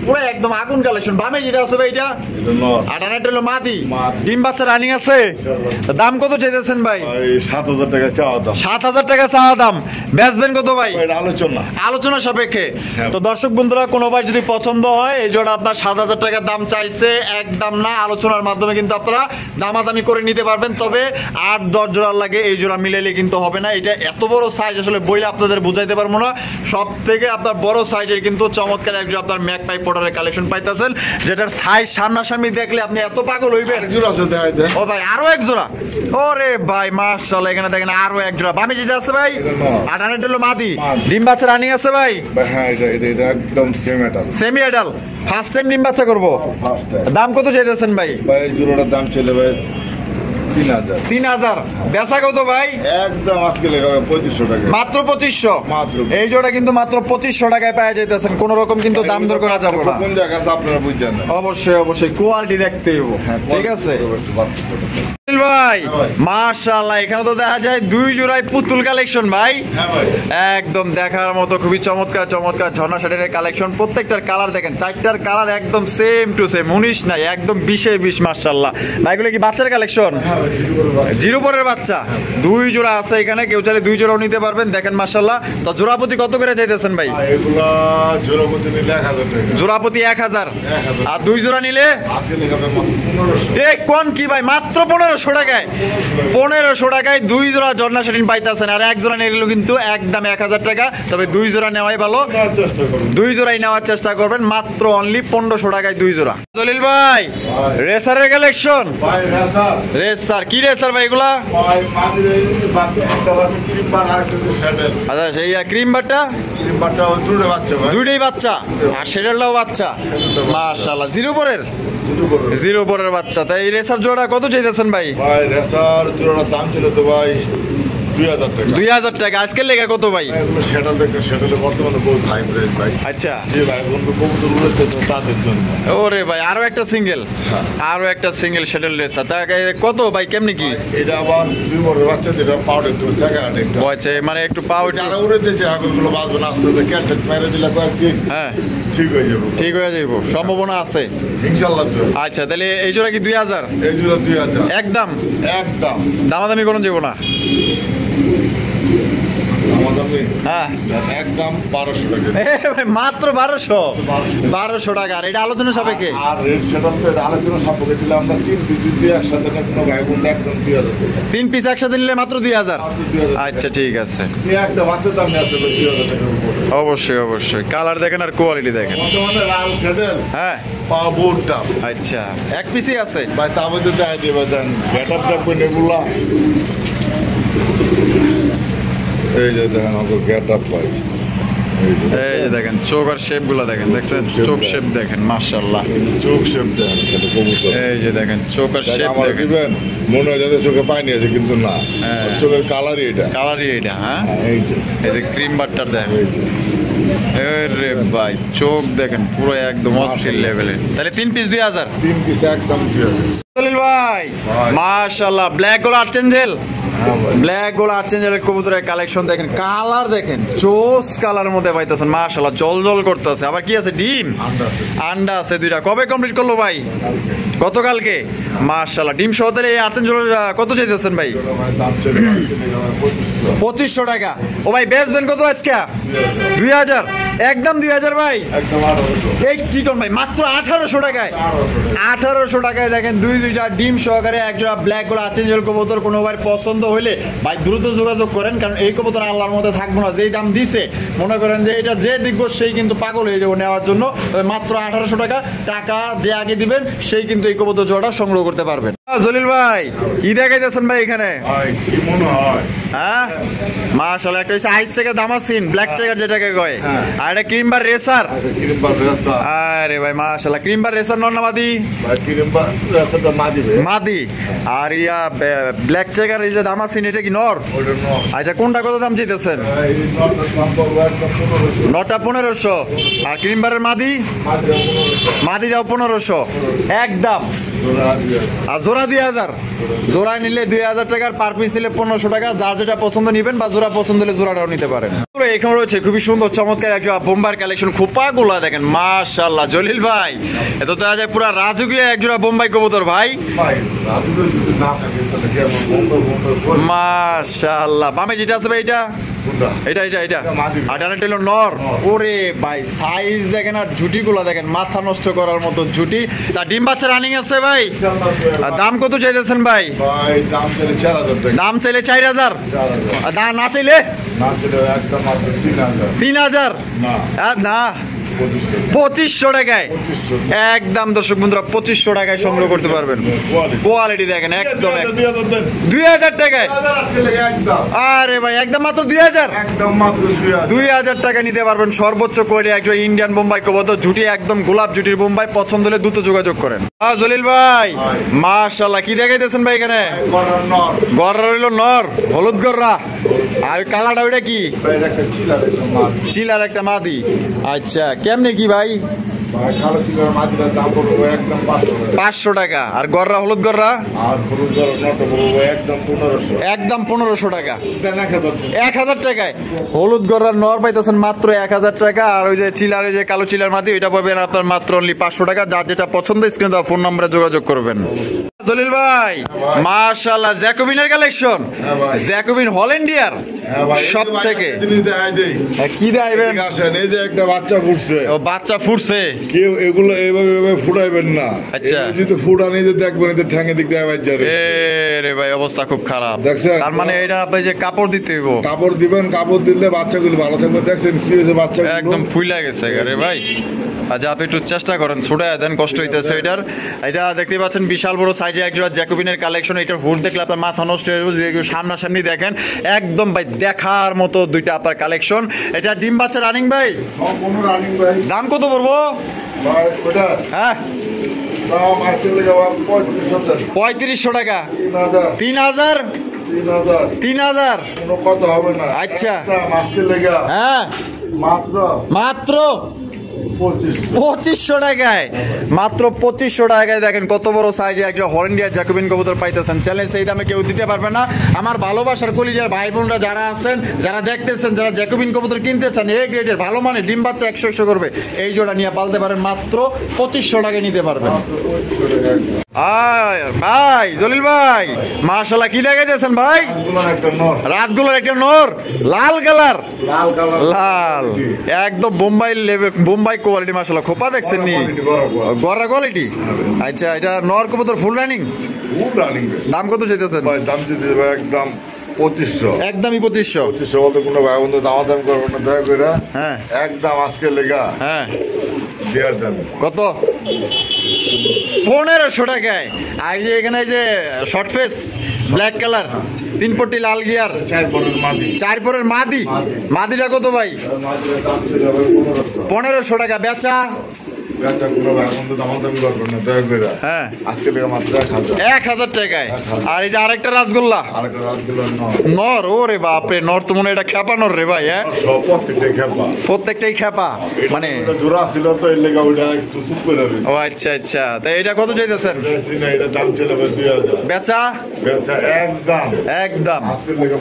পুরো একদম আগুন কালেকশন বামে যেটা আছে ভাই এটা এটা নর আর ডানেরটা হলো মাদি মাদি। ডিম বাচ্চা রানিং আছে দাম কত চাইতেছেন ভাই ভাই 7000 টাকা চাওয়া দাম 7000 টাকা চাওয়া দাম বেচবেন কত ভাই এটা আলোচনা আলোচনা সাপেক্ষে হ্যাঁ। তো দর্শক বন্ধুরা কোনো ভাই যদি পছন্দ হয় এই জোড়া আপনার 7000 টাকার দাম চাইছে একদম না আলোচনার মাধ্যমে কিন্তু আপনারা দামাদামি করে নিতে পারবেন তবে 8-10 জোড়া লাগে এই জোড়া মিলাইলে কিন্তু হবে না এটা এত বড় সাইজ আসলে বইলে আপনাদের বুঝাইতে পারবো না সব থেকে আপনার বড় সাইজের কিন্তু চমৎকার একজন আপনার ম্যাক পাই পোটারের কালেকশন পাইতেছেন যেটার সাইজ সামনাসামনি দেখলে আপনি এত পাগল হইবেন জোড়া আছে দেখাই দেন ও ভাই আরো এক জোড়া ওরে ভাই মাশাআল্লাহ এখানে দেখেন আরো এক জোড়া বামে যেটা আছে ভাই এটা নর। আর ডানেরটা হলো মাদি মাদি। ডিম বাচ্চা রানিং আছে ভাই ভাই হ্যাঁ এটা একদম সেম এটা সেমি এডাল ফার্স্ট টাইম ডিম বাচ্চা করবো ফার্স্ট টাইম দাম কত চাইতেছেন ভাই ভাই এই জোড়াটার দাম চলে ভাই 3000 3000 বেচা কত ভাই একদম আজকে লেখা 2500 টাকা মাত্র 2500 মাত্র। এই জোড়া কিন্তু মাত্র 2500 টাকায় পাওয়া যাইতেছেন কোন রকম কিন্তু দাম দর করা যাবে না কোন জায়গা আছে আপনারা বুঝছেন না অবশ্যই অবশ্যই কোয়ালিটি দেখতে হইব ঠিক আছে সুনীল ভাই হ্যাঁ ভাই। মাশাআল্লাহ এখানে তো দেখা যায় দুই জোড়ায় পুতুল কালেকশন ভাই হ্যাঁ ভাই একদম দেখার মতো খুবই চমৎকার চমৎকার ঝর্ণা শাড়ির কালেকশন প্রত্যেকটার কালার দেখেন চারটার কালার একদম সেম টু সেম 19 নাই একদম 20 মাশাআল্লাহ ভাই এগুলো কি বাচ্চার কালেকশন জিরো পরের বাচ্চা দুই জোড়া আছে এখানে কেউ চাইলে দুই জোড়াও নিতে পারবেন দেখেন মাশাআল্লাহ তো জোড়াপতি কত করে চাইতেছেন ভাই এগুলা জোড়া প্রতি নিলে 1000 টাকা জোড়াপতি 1000 1000 আর দুই জোড়া নিলে আজকে লেখা 1500 এ কোন কি ভাই মাত্র 1500 টাকায় 1500 টাকায় দুই জোড়া ঝর্ণা শাড়ি পাইতেছেন আর এক জোড়া নিলে কিন্তু একদম 1000 টাকা তবে দুই জোড়া নেওয়াই ভালো দেওয়ার চেষ্টা করুন দুই জোড়াই নেওয়ার চেষ্টা করবেন মাত্র অনলি 1500 টাকায় দুই জোড়া জলিল ভাই ভাই। রেসারের কালেকশন ভাই রেসার রেসার কি রেসার ভাই এগুলা ভাই মাঝে এই বাচ্চা একটা বাচ্চা ক্রিম বার আর একটা শ্যাডেল আচ্ছা সেই ক্রিম বাটটা ক্রিম বাচ্চা দুটো বাচ্চা ভাই দুইটাই বাচ্চা আর সেটারটাও বাচ্চা মাশাআল্লাহ জিরো পরের দুটো করে জিরো পরের বাচ্চা তাই এই রেসার জোড়া কত চাইতেছেন ভাই ভাই রেসার জোড়ার দাম ছিল তো ভাই 2000 টাকা। 2000 টাকা আজকের লেগে কত ভাই? এগুলো সেটা দেখে সেটালে বর্তমানে বহুত হাই প্রাইস ভাই। আচ্ছা যে ভাই বন্ধু কবুতর উড়েছে তো তাদের জন্য। ওরে ভাই আরো একটা সিঙ্গেল, হ্যাঁ। আরো একটা সিঙ্গেল শেডেল রেসার, তা কত ভাই কেমনি কি? এটা আবার 2 বছরের বাচ্চা, যেটা পাউডার একটু জায়গা আনে একটু। আচ্ছা মানে একটু পাও যারা উড়েছে আগেগুলো বাঁচবে না, আস্তে আস্তে ক্যাটেট মেরে দিলে কয়েকদিন হ্যাঁ ঠিক হয়ে যাবে। ঠিক হয়ে যাইব, সম্ভাবনা আছে ইনশাল্লাহ তো। আচ্ছা তাহলে এই জোড়া কি 2000 এই জোড়া 2000 একদম? একদম দামাদামি কোনো যাবো না? দামাদামি হ্যাঁ একদম 1200 টাকা। এ ভাই মাত্র 1200 টাকা, আর এটা আলোচনা সাপেক্ষে? আর রেট সেটা তো এটা আলোচনা সাপেক্ষে দিলে আমরা 3 পিস দিয়ে একসাথে কোনো ভাই বোন একদম 2000 টাকা। 3 পিস একসাথে নিলে মাত্র 2000? আচ্ছা ঠিক আছে, একটা বাচ্চার দাম আছে 2000 টাকা উপরে। অবশ্যই অবশ্যই। কালার দেখেন আর কোয়ালিটি দেখেন। বর্তমানে লাল সেডেল হ্যাঁ পাওয়া বহুত দাম আচ্ছা, এক পিসই আছে ভাই, তা বলতে দেয় দেবে দেন গেট আপ দেখবেন এগুলা। এই যে দেখেন আমাকে গেট আপ পাই, এই যে এই যে দেখেন চোখ আর শেপ গুলা দেখেন, দেখছেন চোখ শেপ দেখেন মাশাআল্লাহ। চোখ শেপ দেন এটা কবুতর। এই যে দেখেন চোখ আর শেপ আমার দেখেন, দিবেন মনে হয় যাতে চোখে পানি আছে কিন্তু না, হ্যাঁ। চোখের কালারই এটা। কালারই এটা হ্যাঁ। এই যে এই যে ক্রিম বাটটার দেখেন, এই যে আরে ভাই চোখ দেখেন পুরো একদম অস্থির লেভেলের। তাহলে 3 পিস 2000? 3 পিস একদম 2000। জলিল ভাই ভাই। মাশাআল্লাহ, ব্ল্যাক গোল আর্চেঞ্জেল, হ্যাঁ ভাই। ব্ল্যাক গোল আর্চেঞ্জেলের কবুতরের কালেকশন দেখেন, কালার দেখেন চোস কালারের মধ্যে পাইতেছেন মাশাআল্লাহ, জল জল করতেছে। আবার কি আছে? ডিম আন্ডা আছে। আন্ডা আছে দুইটা। কবে কমপ্লিট করলো ভাই? গতকালকে। মাশাআল্লাহ, ডিম সহ তাহলে এই আর্চেঞ্জেল কত চাইতেছেন ভাই? ভাই দাম চলে আসছে 2500। 2500 টাকা। ও ভাই বেচবেন কত আজকে? 2000 একদম 2000 ভাই। একদম 1800। এই কি কোন ভাই মাত্র 1800 টাকায়? 1800 টাকায় দেখেন দুইটা ডিম সহকারে একজোড়া ব্ল্যাক গোল আর্চেঞ্জেল কবুতর। কোনো ভাই পছন্দ হইলে ভাই দ্রুত যোগাযোগ করেন, কারণ এই কবুতর আল্লাহর মধ্যে থাকবো না। যেই দাম দিছে মনে করেন যে এটা যে দেখবো সেই কিন্তু পাগল হয়ে যাবো নেওয়ার জন্য। তবে মাত্র 1800 টাকা, টাকা যে আগে দিবেন সেই কিন্তু এই কবুতর জোড়াটা সংগ্রহ করতে পারবেন। জলিল ভাই কি দেখাইতেছেন ভাই এখানে? ভাই কি মনে হয়? হ্যাঁ মাশাআল্লাহ, একটা হচ্ছে আইস চেকার দামাসিন, ব্ল্যাক চেকার যেটাকে কয়, হ্যাঁ। আর এটা ক্রিমবার রেসার। কিরিম্বা রাস্তা আরে ভাই মাশাআল্লাহ, ক্রিমবার রেসার নন্নাবাদি ভাই, কিরিম্বা রাস্তাটা মা দিবে। মাদি। আর ইয়া ব্ল্যাক চেকার এই যে দামাসিন, এটা কি নর? ওটা নয়। আচ্ছা কোনটা কত দাম চাইতেছেন? এই নটটা সম্পর্ক একদম 1500। নটা 1500, আর ক্রিমবারের মাদি? মা দিবে 1500। মাদিটাও 1500 একদম। জোড়া দিয়ে। আর জোড়া 2000, জোড়া নিলে 2000 টাকার, পার পিস নিলে 1500 টাকা। যার যেটা পছন্দ নিবেন, বা জোড়া পছন্দ হলে জোড়াটাও নিতে পারেন। এখানে রয়েছে খুবই সুন্দর চমৎকার একটা বোম্বার কালেকশন, খোপাগুলা দেখেন মাশাআল্লাহ। জলিল ভাই এত তো আজ পুরা রাজকীয় একজোড়া বোম্বাই কবুতর ভাই। ভাই রাজুকে যদি না থাকে তাহলে কি আমার বন্ধ মাশাআল্লাহ। বামে যেটা আছে ভাই এটা কোনটা? এটা এটা এটা এটা মাদি। আর ডানাটা হলো নর। ওরে ভাই সাইজ দেখেন আর ঝুটিগুলো দেখেন, মাথা নষ্ট করার মতো ঝুটি। তা ডিম বাচ্চা রানিং আছে ভাই। আর দাম কত চাইতেছেন ভাই? ভাই দাম চলে 4000 টাকা। দাম চাইলে 4000, 4000 আর না চাইলে না চলে একদম মাত্র 3000। 3000 না না 2500। 2500 টাকায় 2500 একদম। দর্শক বন্ধুরা 2500 টাকায় সংগ্রহ করতে পারবেন। কোয়ালিটি দেখেন একদম 2000 টাকায়। একদম আরে ভাই একদম মাত্র 2000, একদম মাত্র 2000। 2000 টাকা নিতে পারবেন সর্বোচ্চ কোয়ালিটি একজন ইন্ডিয়ান বোম্বাই কবুতর জুটি, একদম গোলাপ জুটির বোম্বাই। পছন্দ হলে দ্রুত যোগাযোগ করেন। জলিল ভাই মাশাআল্লাহ, কি দেখাইতেছেন ভাই এখানে? গরর নর। গররা হইল নর, হলুদ গররা। আর কালারটা ওইটা কি? ভাই একটা চিলার একটা মাছ। চিলার একটা মাদি। আচ্ছা কেমনে কি ভাই? ভাই কালো চিলার মাছটার দাম পড়বে একদম 500 টাকা। 500 টাকা। আর গররা হলুদ গররা? আর হলুদ গরর নটা পড়বে একদম 1500। একদম 1500 টাকা। দেন 1000 টাকা। 1000 টাকায় হলুদ গররার নর পাইতেছেন মাত্র 1000 টাকা। আর ওই যে চিলার, ওই যে কালো চিলার মাদি, ওইটা পাবেন আপনার মাত্র অনলি 500 টাকা। যার যেটা পছন্দ স্ক্রিনে দেওয়া ফোন নম্বরে যোগাযোগ করবেন। জলিল ভাই মাশাআল্লাহ, জ্যাকোবিনের কালেকশন। জ্যাকোবিন হল্যান্ডিয়ার হ্যাঁ ভাই, সব থেকে জিনিস দেখাই দেই। কি দেখাইবেন? ঠিক আছে, এই যে একটা বাচ্চা ফুটছে। ও বাচ্চা ফুটছে। কেউ এগুলো এইভাবে এইভাবে ফুটাইবেন না। আচ্ছা। এগুলো যদি ফুটান এই যে দেখবেন এদের ঠ্যাঙে দিক দিয়ে বাচ্চা এ রে ভাই অবস্থা খুব খারাপ। দেখছেন? তার মানে এটা আপনি যে কাপড় দিতে হইব। কাপড় দিবেন, কাপড় দিলে বাচ্চাগুলো ভালো থাকবে। দেখছেন কি হয়েছে বাচ্চা একদম ফুইলা গেছে রে ভাই। আচ্ছা আপনি একটু চেষ্টা করেন, ছুটায় দেন, কষ্ট হইতেছে এটার। এটা দেখতে পাচ্ছেন বিশাল বড় সাইজে একজোড়া জ্যাকোবিনের কালেকশন। এটার হুড দেখলে আপনার মাথা নষ্ট হয়ে যাবে। যদি সামনাসামনি দেখেন একদম ভাই দেখার মতো দুইটা আপনার কালেকশন। এটা ডিম বাচ্চা রানিং ভাই। সম্পূর্ণ রানিং ভাই। দাম কত পড়বো ভাই ওটা হ্যাঁ? দাম আসলে যাওয়া 3500 টাকা। 3500 টাকা। 3000। 3000 3000 কোনো কথা হবে না। আচ্ছা। আজকে লেগা হ্যাঁ মাত্র মাত্র 2500। 2500 টাকায়, মাত্র 2500 টাকায় দেখেন কত বড় সাইজে একটা হল্যান্ডিয়ার জ্যাকোবিন কবুতর পাইতেছেন। চ্যালেঞ্জ সেই দামে কেউ দিতে পারবে না। আমার ভালোবাসার কলিজার ভাই বোনরা যারা আছেন, যারা দেখতেছেন, যারা জ্যাকোবিন কবুতর কিনতে চান এ গ্রেডের ভালো মানে ডিম বাচ্চা 100 করবে, এই জোড়া নিয়ে পালতে পারেন, মাত্র 2500 টাকায় নিতে পারবেন। ভাই জলিল ভাই মাশাআল্লাহ কি দেখাইতেছেন ভাই? রাজগুলার একটা নর, লাল কালার, লাল একদম বোম্বাই লেভেল, বোম্বাই কোয়ালিটি। মাশাআল্লাহ খোপা দেখছেন নি, গড়া কোয়ালিটি। আচ্ছা এটা নর কবুতর ফুল রানিং। দাম কত চাইতেছেন? দাম চাইতে একদম 2500। একদমই 2500। 2500 বলতে কোনো ভাই বন্ধু দাম করবো না, দয়া করে। হ্যাঁ একদম আজকে লেগা হ্যাঁ দেওয়ার দাম কত? 1500 টাকায়। আর এই যে এখানে যে শর্ট ফেস ব্ল্যাক কালার, 3 পট্টি লাল গিয়ার, 4 পরের মাদি, মাদিটা কত ভাই? 1500 টাকা বেচা। হ্যাঁ 1000 টাকায়। আর এই যে আরেকটা রাসগোল্লা নর, ওরে বাপরে, নর তো মনে হয় এটা খেপা নর রে ভাই। হ্যাঁ প্রত্যেকটাই খেপা মানে। জোড়া ছিল তো এর লেগে ওইটা একটু চুপ করে রইছে। ও আচ্ছা আচ্ছা, তাই এটা কত চাইতেছেন? এটা দাম চলে 2000। বেচা বেচা একদম একদম আজকে লেগে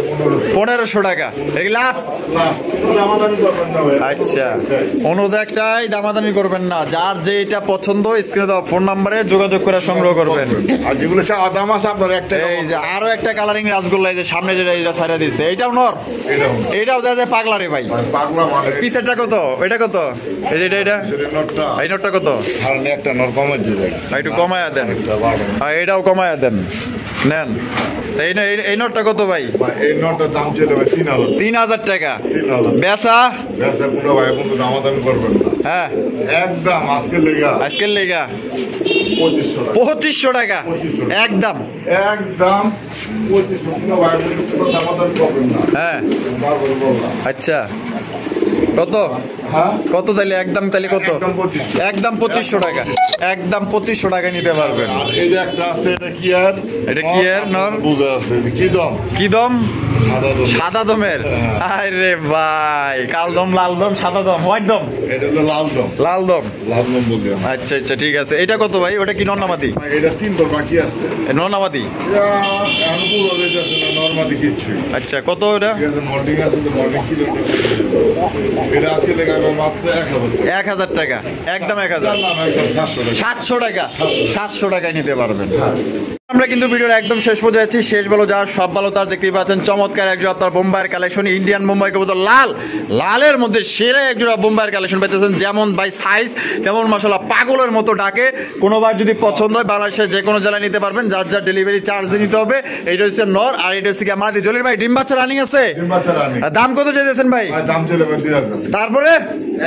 1500 টাকা। এই লাস্ট। আচ্ছা অনুরোধ একটাই, দামাদামি করবেন না। যার যে এটা পছন্দ স্ক্রিনে দেওয়া ফোন নাম্বারে যোগাযোগ করে সংগ্রহ করবেন। আর যেগুলো চাওয়া দাম আছে আপনার একটা, এই যে আরো একটা কালারিং রাসগোল্লা, এই যে সামনে যেটা এটা ছাড়া দিছে, এটাও নর, এটাও দেখা যায় পাগলা রে ভাই। পাগলা মানে পিসেরটা কত? এটা কত? এই যে এটা নটটা এই নটটা কত? আর একটা নর কমাই দিবে, একটু কমায়া দেন। আর এটাও কমায়া দেন, নেন। এই নোটটা কত ভাই? এই নোটটার দাম ছিল 3000 টাকা। 3000 বেচা বেচা পুরো ভাই বন্ধু দামাদামি করবেন না। হ্যাঁ একদম আজকের লেগা 2500 টাকা একদম একদম 2500 পুরো ভাই বন্ধু দামাদামি করবেন না। হ্যাঁ বারবার বললাম। আচ্ছা কত? হ্যাঁ কত তাইলে একদম? তাইলে কত? একদম 2500 টাকা। একদম 2500 টাকা নিতে পারবেন। আর এই যে একটা আছে, এটা কি আর? এটা কি আর নর? বুঝা আছে কি দম? কি দম? সাদা দম। সাদা দমের? আরে ভাই কাল দম, লাল দম, সাদা দম, হোয়াইট দম। এটা হলো লাল দম। লাল দম, লাল দম বলতে। আচ্ছা আচ্ছা ঠিক আছে। এটা কত ভাই? ওটা কি নরনামাদি? এটা 3 দর বাকি আছে। নরনামাদি? এটা অনুকূল হয়ে যাচ্ছে না, নরমাদি কিচ্ছু। আচ্ছা কত এটা? ঠিক আছে, মর্নিং আছে তো মর্নিং কি এটা আজকে লেগাবে মাত্র 1000 টাকা। একদম 1000। 700 টাকা। 700 টাকায় নিতে পারবেন। আমরা কিন্তু ভিডিওর একদম শেষ পর্যায়ে আছি। শেষ ভালো যার সব ভালো তার, দেখতেই পাচ্ছেন চমৎকার একজোড়া আপনার বোম্বাইয়ের কালেকশন, ইন্ডিয়ান বোম্বাই কবুতর লাল, লালের মধ্যে সেরা একজোড়া বোম্বাইয়ের কালেকশন পাইতেছেন। যেমন ভাই সাইজ তেমন মাশাআল্লাহ পাগলের মতো ডাকে। কোনোবার যদি পছন্দ হয় বাংলাদেশের যে কোনো জেলায় নিতে পারবেন, যার যার ডেলিভারি চার্জ নিতে হবে। এইটা হচ্ছে নর আর এটা হচ্ছে মাদি। জলিল ভাই ডিম বাচ্চা রানিং আছে? দাম কত চাইতেছেন ভাই? দাম চলে 2000। তারপরে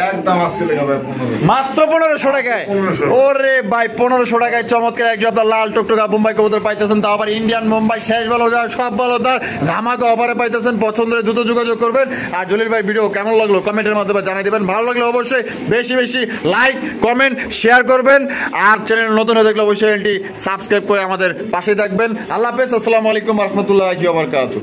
একদম আজকে লেগাবে 1500। মাত্র 1500 টাকায়। 1500। ওরে ভাই 1500 টাকায় চমৎকার একজন আপনার লাল টকটকা বোম্বাই কবুতর পাইতেছেন, তাও আবার ইন্ডিয়ান বোম্বাই। শেষ ভালো যার সব ভালো তার, ধামাকা অফারে পাইতেছেন। পছন্দের দ্রুত যোগাযোগ করবেন। আর জলিল ভাই ভিডিও কেমন লাগলো কমেন্টের মাধ্যমে জানিয়ে দেবেন। ভালো লাগলে অবশ্যই বেশি বেশি লাইক কমেন্ট শেয়ার করবেন। আর চ্যানেল নতুন হয়ে থাকলে অবশ্যই চ্যানেলটি সাবস্ক্রাইব করে আমাদের পাশে থাকবেন। আল্লাহ হাফেজ, আসসালামু আলাইকুম রহমতুল্লাহি ওয়া বারাকাতুহু।